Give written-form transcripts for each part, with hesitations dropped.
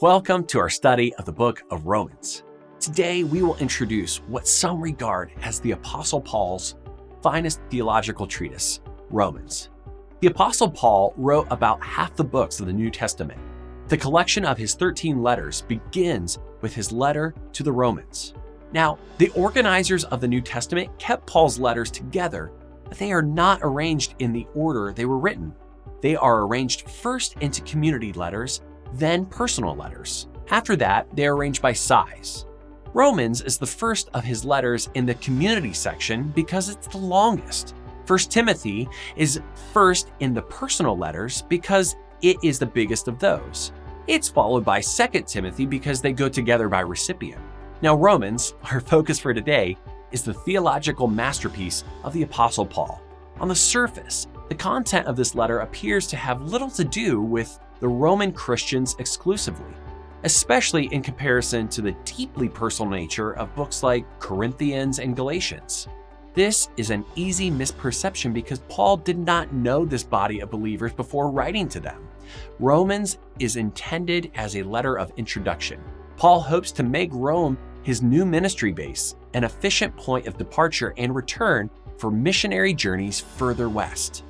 Welcome to our study of the book of Romans. Today, we will introduce what some regard as the Apostle Paul's finest theological treatise, Romans. The Apostle Paul wrote about half the books of the New Testament. The collection of his 13 letters begins with his letter to the Romans. Now, the organizers of the New Testament kept Paul's letters together, but they are not arranged in the order they were written. They are arranged first into community letters, then personal letters. After that, they are arranged by size. Romans is the first of his letters in the community section because it's the longest. 1 Timothy is first in the personal letters because it is the biggest of those. It's followed by 2 Timothy because they go together by recipient. Now, Romans, our focus for today, is the theological masterpiece of the Apostle Paul. On the surface, the content of this letter appears to have little to do with the Roman Christians exclusively, especially in comparison to the deeply personal nature of books like Corinthians and Galatians. This is an easy misperception because Paul did not know this body of believers before writing to them. Romans is intended as a letter of introduction. Paul hopes to make Rome his new ministry base, an efficient point of departure and return for missionary journeys further west.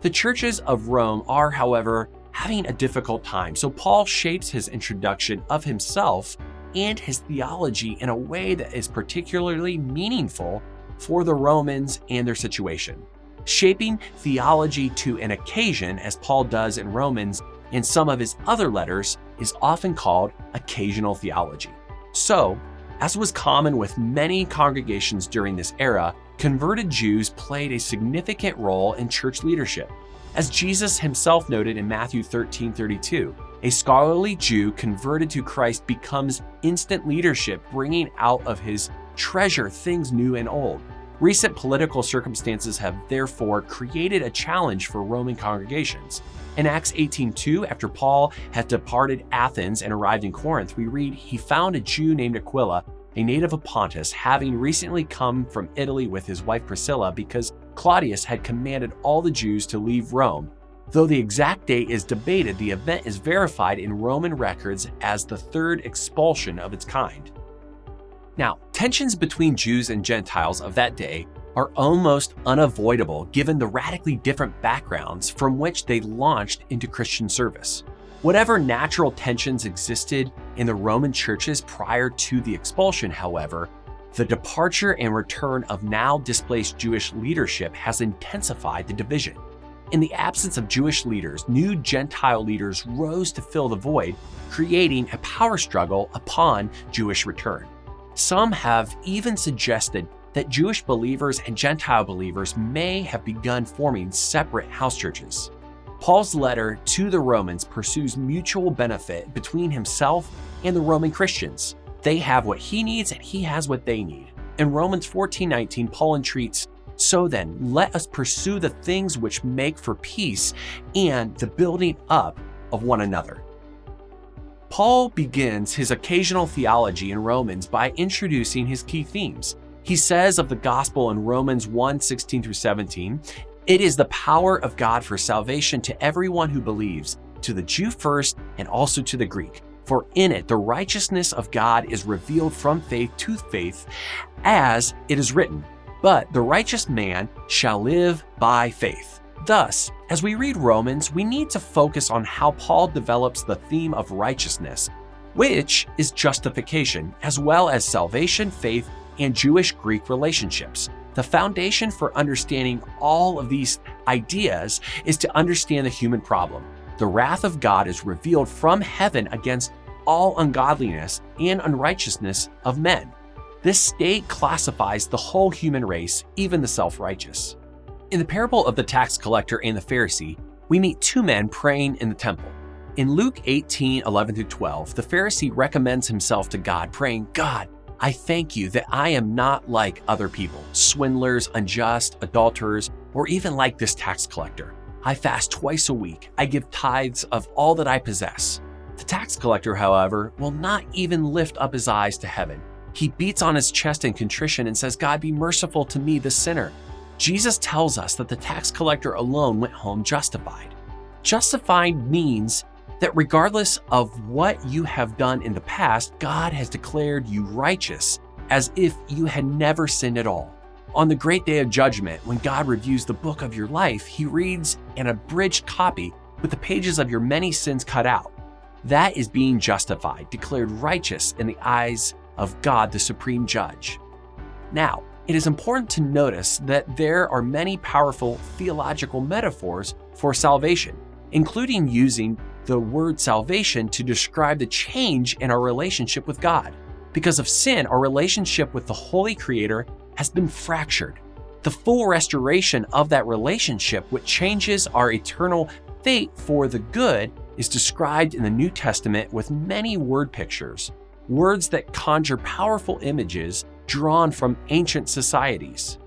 The churches of Rome are, however, having a difficult time, so Paul shapes his introduction of himself and his theology in a way that is particularly meaningful for the Romans and their situation. Shaping theology to an occasion, as Paul does in Romans and some of his other letters, is often called occasional theology. So, as was common with many congregations during this era, converted Jews played a significant role in church leadership. As Jesus himself noted in Matthew 13:32, a scholarly Jew converted to Christ becomes instant leadership, bringing out of his treasure things new and old. Recent political circumstances have therefore created a challenge for Roman congregations. In Acts 18:2, after Paul had departed Athens and arrived in Corinth, we read, "He found a Jew named Aquila, a native of Pontus, having recently come from Italy with his wife Priscilla, because Claudius had commanded all the Jews to leave Rome. Though the exact date is debated, the event is verified in Roman records as the third expulsion of its kind." Now, tensions between Jews and Gentiles of that day are almost unavoidable given the radically different backgrounds from which they launched into Christian service. Whatever natural tensions existed in the Roman churches prior to the expulsion, however, the departure and return of now displaced Jewish leadership has intensified the division. In the absence of Jewish leaders, new Gentile leaders rose to fill the void, creating a power struggle upon Jewish return. Some have even suggested that Jewish believers and Gentile believers may have begun forming separate house churches. Paul's letter to the Romans pursues mutual benefit between himself and the Roman Christians. They have what he needs and he has what they need. In Romans 14:19, Paul entreats, "So then, let us pursue the things which make for peace and the building up of one another." Paul begins his occasional theology in Romans by introducing his key themes. He says of the gospel in Romans 1:16-17, "It is the power of God for salvation to everyone who believes, to the Jew first and also to the Greek. For in it the righteousness of God is revealed from faith to faith, as it is written, 'But the righteous man shall live by faith.'" Thus, as we read Romans, we need to focus on how Paul develops the theme of righteousness, which is justification, as well as salvation, faith, and Jewish-Greek relationships. The foundation for understanding all of these ideas is to understand the human problem. The wrath of God is revealed from heaven against all ungodliness and unrighteousness of men. This state classifies the whole human race, even the self-righteous. In the parable of the tax collector and the Pharisee, we meet two men praying in the temple. In Luke 18:11-12, the Pharisee recommends himself to God, praying, "God, I thank you that I am not like other people, swindlers, unjust, adulterers, or even like this tax collector. I fast twice a week. I give tithes of all that I possess." The tax collector, however, will not even lift up his eyes to heaven. He beats on his chest in contrition and says, "God, be merciful to me, the sinner." Jesus tells us that the tax collector alone went home justified. Justified means that regardless of what you have done in the past, God has declared you righteous as if you had never sinned at all. On the great day of judgment, when God reviews the book of your life, he reads an abridged copy with the pages of your many sins cut out. That is being justified, declared righteous in the eyes of God, the supreme judge. Now, it is important to notice that there are many powerful theological metaphors for salvation, including using the word salvation to describe the change in our relationship with God. Because of sin, our relationship with the Holy Creator has been fractured. The full restoration of that relationship, which changes our eternal fate for the good, is described in the New Testament with many word pictures, words that conjure powerful images drawn from ancient societies.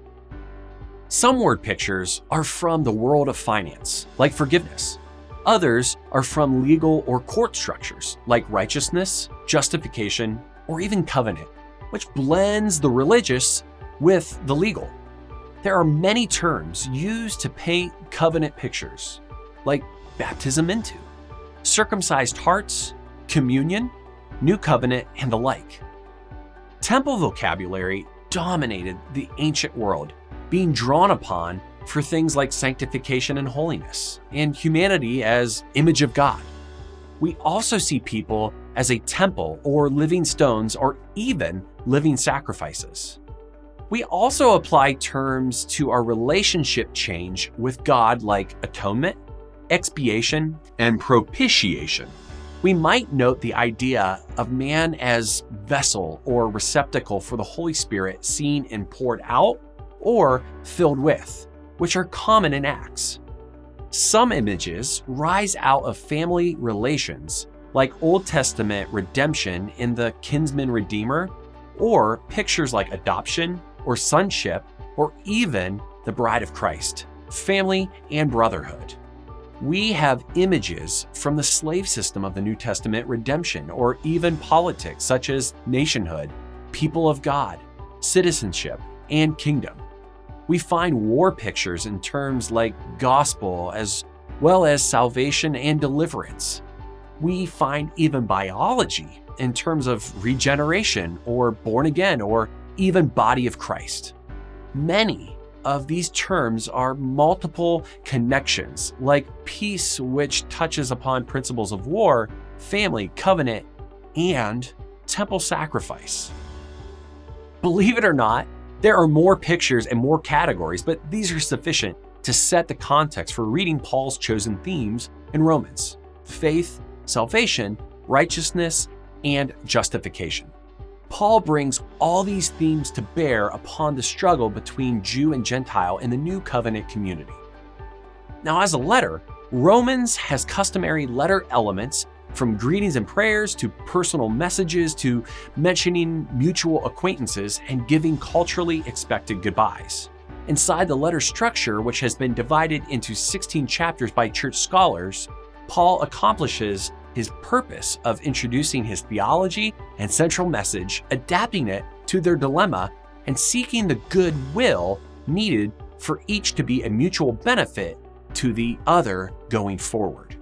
Some word pictures are from the world of finance, like forgiveness. Others are from legal or court structures, like righteousness, justification, or even covenant, which blends the religious with the legal. There are many terms used to paint covenant pictures, like baptism into, circumcised hearts, communion, new covenant, and the like. Temple vocabulary dominated the ancient world, being drawn upon for things like sanctification and holiness, and humanity as image of God. We also see people as a temple or living stones or even living sacrifices. We also apply terms to our relationship change with God like atonement, expiation, and propitiation. We might note the idea of man as vessel or receptacle for the Holy Spirit seen and poured out or filled with, which are common in Acts. Some images rise out of family relations, like Old Testament redemption in the kinsman redeemer, or pictures like adoption or sonship, or even the bride of Christ, family and brotherhood. We have images from the slave system of the New Testament redemption, or even politics such as nationhood, people of God, citizenship, and kingdom. We find war pictures in terms like gospel as well as salvation and deliverance. We find even biology in terms of regeneration or born again or even body of Christ. Many of these terms are multiple connections, like peace, which touches upon principles of war, family, covenant, and temple sacrifice. Believe it or not, there are more pictures and more categories, but these are sufficient to set the context for reading Paul's chosen themes in Romans: faith, salvation, righteousness, and justification. Paul brings all these themes to bear upon the struggle between Jew and Gentile in the new covenant community. Now, as a letter, Romans has customary letter elements, from greetings and prayers to personal messages to mentioning mutual acquaintances and giving culturally expected goodbyes. Inside the letter structure, which has been divided into 16 chapters by church scholars, Paul accomplishes his purpose of introducing his theology and central message, adapting it to their dilemma, and seeking the goodwill needed for each to be a mutual benefit to the other going forward.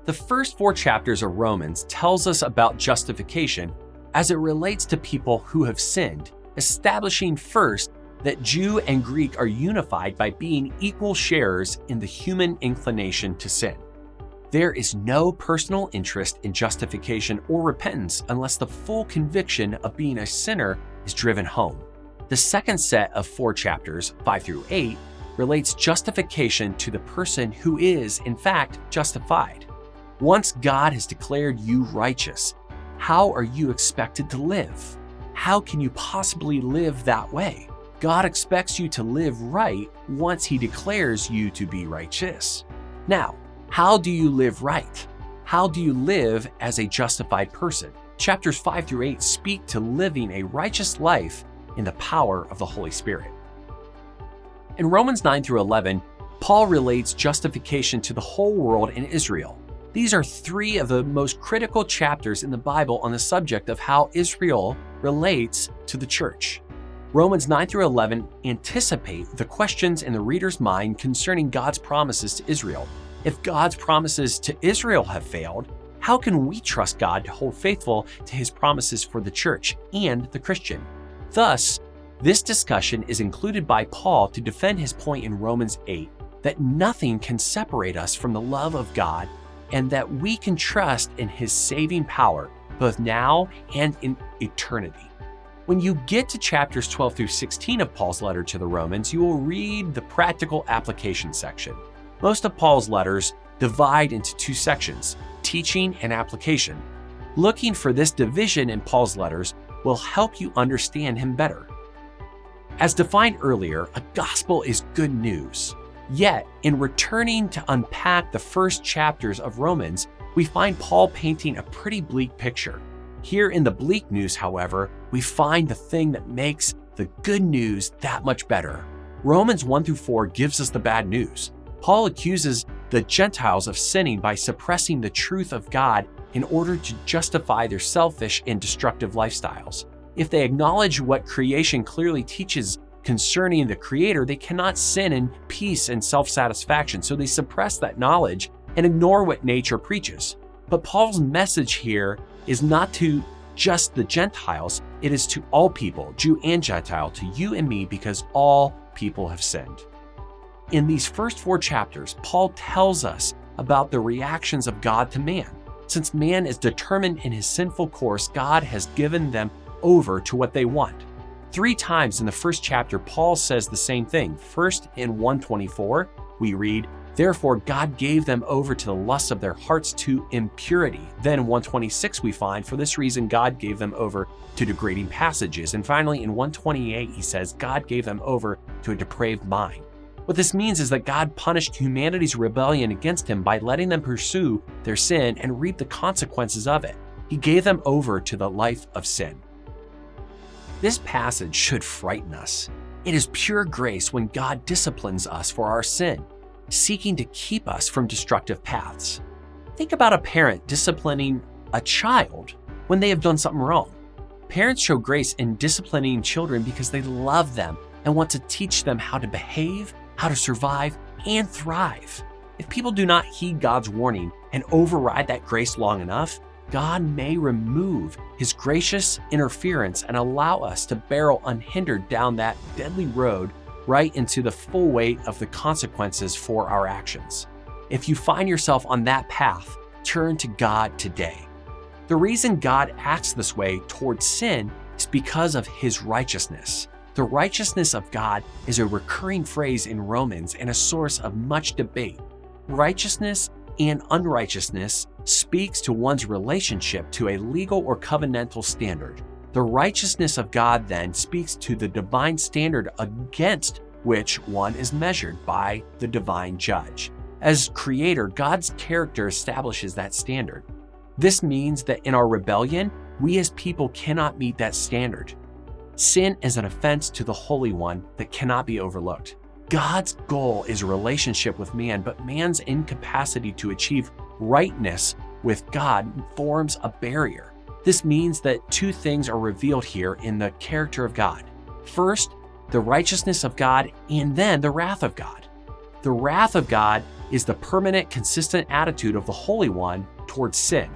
The first 4 chapters of Romans tells us about justification as it relates to people who have sinned, establishing first that Jew and Greek are unified by being equal sharers in the human inclination to sin. There is no personal interest in justification or repentance unless the full conviction of being a sinner is driven home. The second set of 4 chapters, 5 through 8, relates justification to the person who is, in fact, justified. Once God has declared you righteous, how are you expected to live? How can you possibly live that way? God expects you to live right once He declares you to be righteous. Now, how do you live right? How do you live as a justified person? Chapters 5 through 8 speak to living a righteous life in the power of the Holy Spirit. In Romans 9 through 11, Paul relates justification to the whole world in Israel. These are 3 of the most critical chapters in the Bible on the subject of how Israel relates to the church. Romans 9 through 11 anticipate the questions in the reader's mind concerning God's promises to Israel. If God's promises to Israel have failed, how can we trust God to hold faithful to his promises for the church and the Christian? Thus, this discussion is included by Paul to defend his point in Romans 8 that nothing can separate us from the love of God and that we can trust in his saving power both now and in eternity. When you get to chapters 12 through 16 of Paul's letter to the Romans, you will read the practical application section. Most of Paul's letters divide into two sections, teaching and application. Looking for this division in Paul's letters will help you understand him better. As defined earlier, a gospel is good news. Yet, in returning to unpack the first chapters of Romans, we find Paul painting a pretty bleak picture. Here in the bleak news, however, we find the thing that makes the good news that much better. Romans 1 through 4 gives us the bad news. Paul accuses the Gentiles of sinning by suppressing the truth of God in order to justify their selfish and destructive lifestyles. If they acknowledge what creation clearly teaches concerning the Creator, they cannot sin in peace and self-satisfaction, so they suppress that knowledge and ignore what nature preaches. But Paul's message here is not to just the Gentiles, it is to all people, Jew and Gentile, to you and me, because all people have sinned. In these first 4 chapters, Paul tells us about the reactions of God to man. Since man is determined in his sinful course, God has given them over to what they want. 3 times in the first chapter, Paul says the same thing. First, in 1:24, we read, "Therefore God gave them over to the lusts of their hearts to impurity." Then in 1:26 we find, "For this reason God gave them over to degrading passages." And finally in 1:28 he says, "God gave them over to a depraved mind." What this means is that God punished humanity's rebellion against him by letting them pursue their sin and reap the consequences of it. He gave them over to the life of sin. This passage should frighten us. It is pure grace when God disciplines us for our sin, seeking to keep us from destructive paths. Think about a parent disciplining a child when they have done something wrong. Parents show grace in disciplining children because they love them and want to teach them how to behave, how to survive, and thrive. If people do not heed God's warning and override that grace long enough, God may remove his gracious interference and allow us to barrel unhindered down that deadly road right into the full weight of the consequences for our actions. If you find yourself on that path, turn to God today. The reason God acts this way towards sin is because of his righteousness. The righteousness of God is a recurring phrase in Romans and a source of much debate. Righteousness and unrighteousness speaks to one's relationship to a legal or covenantal standard. The righteousness of God then speaks to the divine standard against which one is measured by the divine judge. As creator, God's character establishes that standard. This means that in our rebellion, we as people cannot meet that standard. Sin is an offense to the Holy One that cannot be overlooked. God's goal is a relationship with man, but man's incapacity to achieve rightness with God forms a barrier. This means that 2 things are revealed here in the character of God. First, the righteousness of God, and then the wrath of God. The wrath of God is the permanent, consistent attitude of the Holy One towards sin.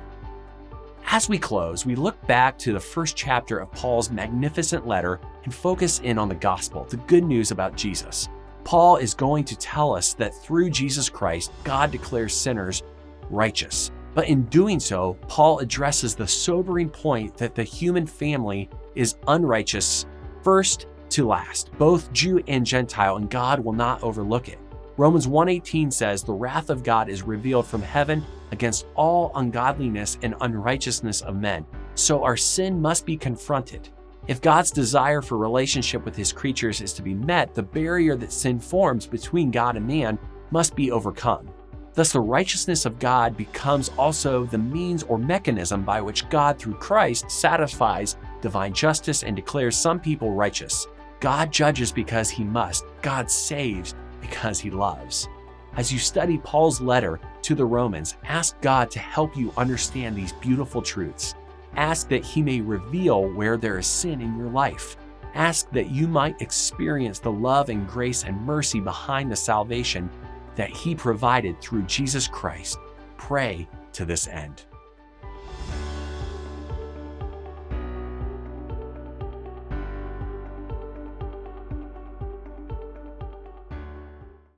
As we close, we look back to the first chapter of Paul's magnificent letter and focus in on the gospel, the good news about Jesus. Paul is going to tell us that through Jesus Christ, God declares sinners righteous. But in doing so, Paul addresses the sobering point that the human family is unrighteous first to last, both Jew and Gentile, and God will not overlook it. Romans 1:18 says, "The wrath of God is revealed from heaven against all ungodliness and unrighteousness of men." So our sin must be confronted. If God's desire for relationship with his creatures is to be met, the barrier that sin forms between God and man must be overcome. Thus, the righteousness of God becomes also the means or mechanism by which God, through Christ, satisfies divine justice and declares some people righteous. God judges because he must. God saves because he loves. As you study Paul's letter to the Romans, ask God to help you understand these beautiful truths. Ask that he may reveal where there is sin in your life. Ask that you might experience the love and grace and mercy behind the salvation that he provided through Jesus Christ. Pray to this end.